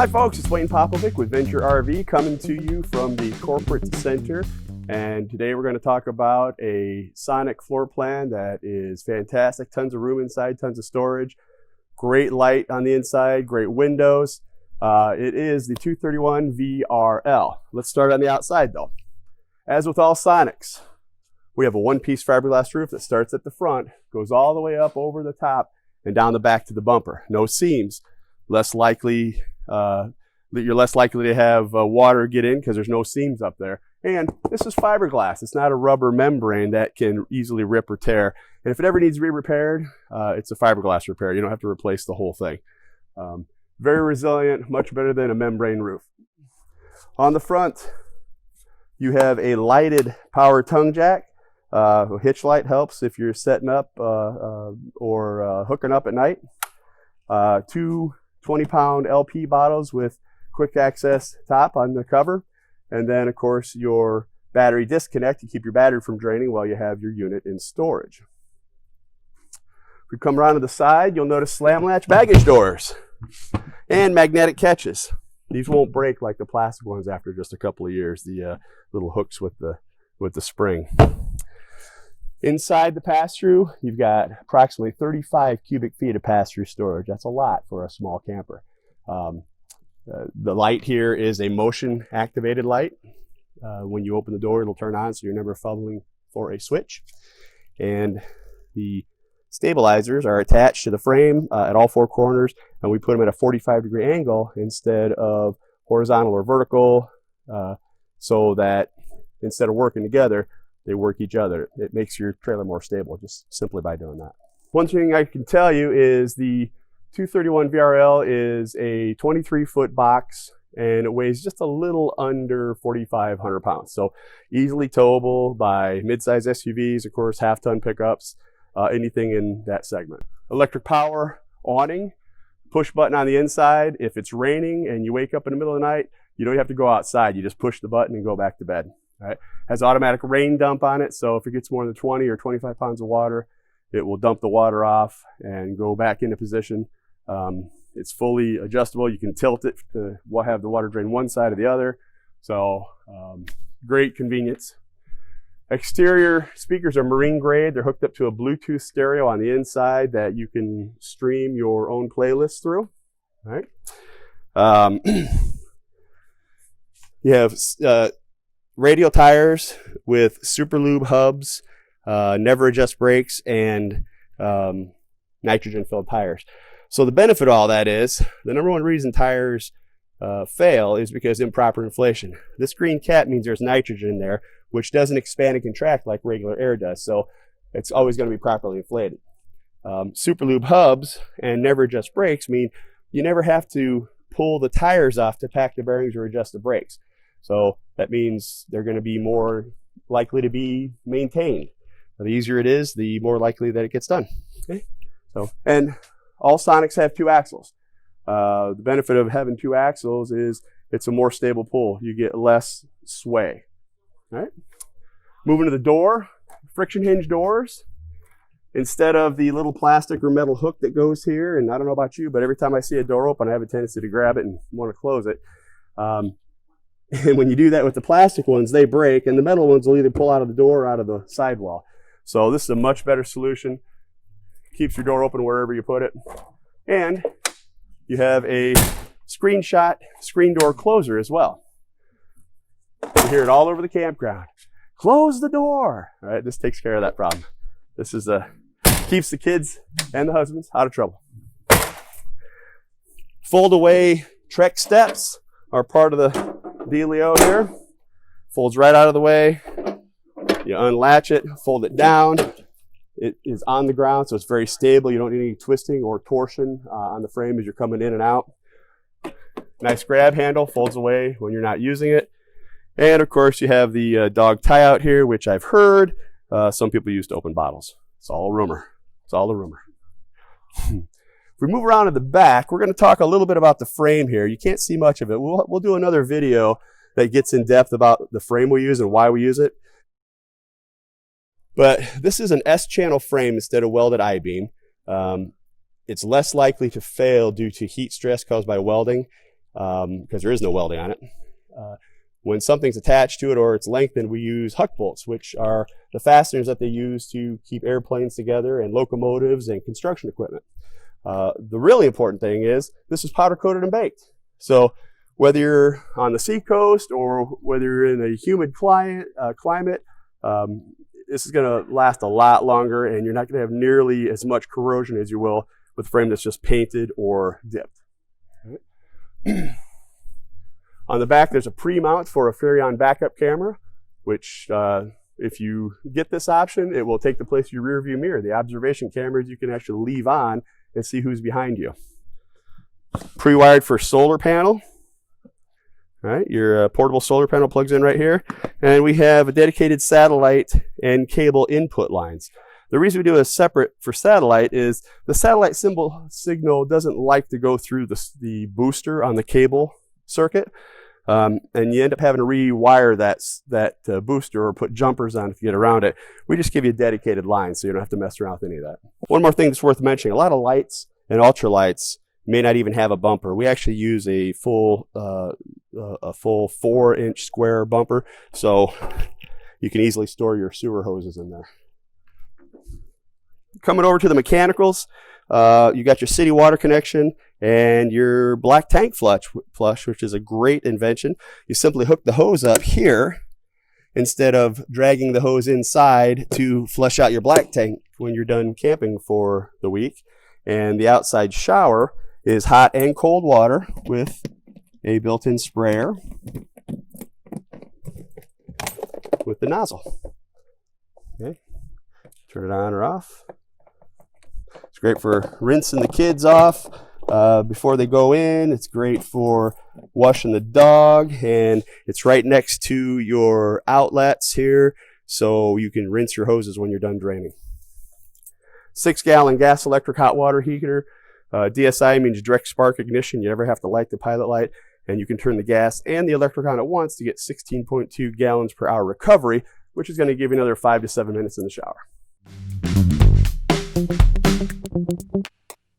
Hi folks, it's Wayne Popovic with Venture RV coming to you from the corporate center. And today we're going to talk about a Sonic floor plan that is fantastic. Tons of room inside, tons of storage, great light on the inside, great windows. It is the 231 VRL. Let's start on the outside though. As with all Sonics, we have a one-piece fiberglass roof that starts at the front, goes all the way up over the top and down the back to the bumper. No seams. Less likely that you're less likely to have water get in because there's no seams up there. And this is fiberglass. It's not a rubber membrane that can easily rip or tear. And if it ever needs to be repaired, it's a fiberglass repair. You don't have to replace the whole thing. Very resilient, much better than a membrane roof. On the front, you have a lighted power tongue jack. A hitch light helps if you're setting up or hooking up at night. Two 20-pound LP bottles with quick access top on the cover. And then, of course, your battery disconnect to keep your battery from draining while you have your unit in storage. If we come around to the side, you'll notice slam latch baggage doors and magnetic catches. These won't break like the plastic ones after just a couple of years, the little hooks with the spring. Inside the pass-through, you've got approximately 35 cubic feet of pass-through storage. That's a lot for a small camper. The light here is a motion-activated light. When you open the door, it'll turn on, so you're never fumbling for a switch. And the stabilizers are attached to the frame at all four corners, and we put them at a 45-degree angle instead of horizontal or vertical, so that instead of working together, they work each other. It makes your trailer more stable just simply by doing that. One thing I can tell you is the 231 VRL is a 23-foot box and it weighs just a little under 4,500 pounds. So easily towable by mid-size SUVs, of course, half-ton pickups, anything in that segment. Electric power, awning, push button on the inside. If it's raining and you wake up in the middle of the night, you don't have to go outside. You just push the button and go back to bed. Right? Has automatic rain dump on it, so if it gets more than 20 or 25 pounds of water, it will dump the water off and go back into position. It's fully adjustable. You can tilt it to have the water drain one side or the other. So great convenience. Exterior speakers are marine grade. They're hooked up to a Bluetooth stereo on the inside that you can stream your own playlist through. All right. You have radial tires with super lube hubs, never adjust brakes, and nitrogen filled tires. So the benefit of all that is the number one reason tires fail is because improper inflation. This green cap means there's nitrogen in there, which doesn't expand and contract like regular air does. So it's always going to be properly inflated. Super lube hubs and never adjust brakes mean you never have to pull the tires off to pack the bearings or adjust the brakes. So that means they're going to be more likely to be maintained. The easier it is, the more likely that it gets done. Okay? So, and all Sonics have two axles. The benefit of having two axles is it's a more stable pull. You get less sway. All right? Moving to the door, friction hinge doors. Instead of the little plastic or metal hook that goes here, and I don't know about you, but every time I see a door open, I have a tendency to grab it and want to close it. And when you do that with the plastic ones, they break, and the metal ones will either pull out of the door or out of the sidewall. So this is a much better solution. Keeps your door open wherever you put it. And you have a screenshot screen door closer as well. You hear it all over the campground. Close the door. All right, this takes care of that problem. This is keeps the kids and the husbands out of trouble. Fold away Trek steps are part of the dealio here. Folds right out of the way. You unlatch it, fold it down. It is on the ground, so it's very stable. You don't need any twisting or torsion on the frame as you're coming in and out. Nice grab handle, folds away when you're not using it. And of course you have the dog tie out here, which I've heard some people use to open bottles. It's all a rumor. It's all a rumor. If we move around to the back, we're going to talk a little bit about the frame here. You can't see much of it. We'll do another video that gets in depth about the frame we use and why we use it. But this is an S-channel frame instead of welded I-beam. It's less likely to fail due to heat stress caused by welding. because there is no welding on it. When something's attached to it or it's lengthened, we use huck bolts, which are the fasteners that they use to keep airplanes together and locomotives and construction equipment. The really important thing is this is powder coated and baked. So whether you're on the seacoast or whether you're in a humid climate, this is going to last a lot longer, and you're not going to have nearly as much corrosion as you will with a frame that's just painted or dipped. On the back, there's a pre-mount for a Furrion backup camera, which if you get this option, it will take the place of your rear view mirror. The observation cameras you can actually leave on and see who's behind you. Pre-wired for solar panel. All right, your portable solar panel plugs in right here. And we have a dedicated satellite and cable input lines. The reason we do a separate for satellite is the satellite signal doesn't like to go through the booster on the cable circuit. And you end up having to rewire that booster or put jumpers on to get around it. We just give you a dedicated line so you don't have to mess around with any of that. One more thing that's worth mentioning, a lot of lights and ultralights may not even have a bumper. We actually use a full 4-inch square bumper, so you can easily store your sewer hoses in there. Coming over to the mechanicals, you got your city water connection and your black tank flush, which is a great invention. You simply hook the hose up here instead of dragging the hose inside to flush out your black tank when you're done camping for the week. And the outside shower is hot and cold water with a built-in sprayer with the nozzle. Okay, turn it on or off. It's great for rinsing the kids off before they go in. It's great for washing the dog, and it's right next to your outlets here, so you can rinse your hoses when you're done draining. 6-gallon gas electric hot water heater. DSI means direct spark ignition. You never have to light the pilot light, and you can turn the gas and the electric on at once to get 16.2 gallons per hour recovery, which is going to give you another 5 to 7 minutes in the shower.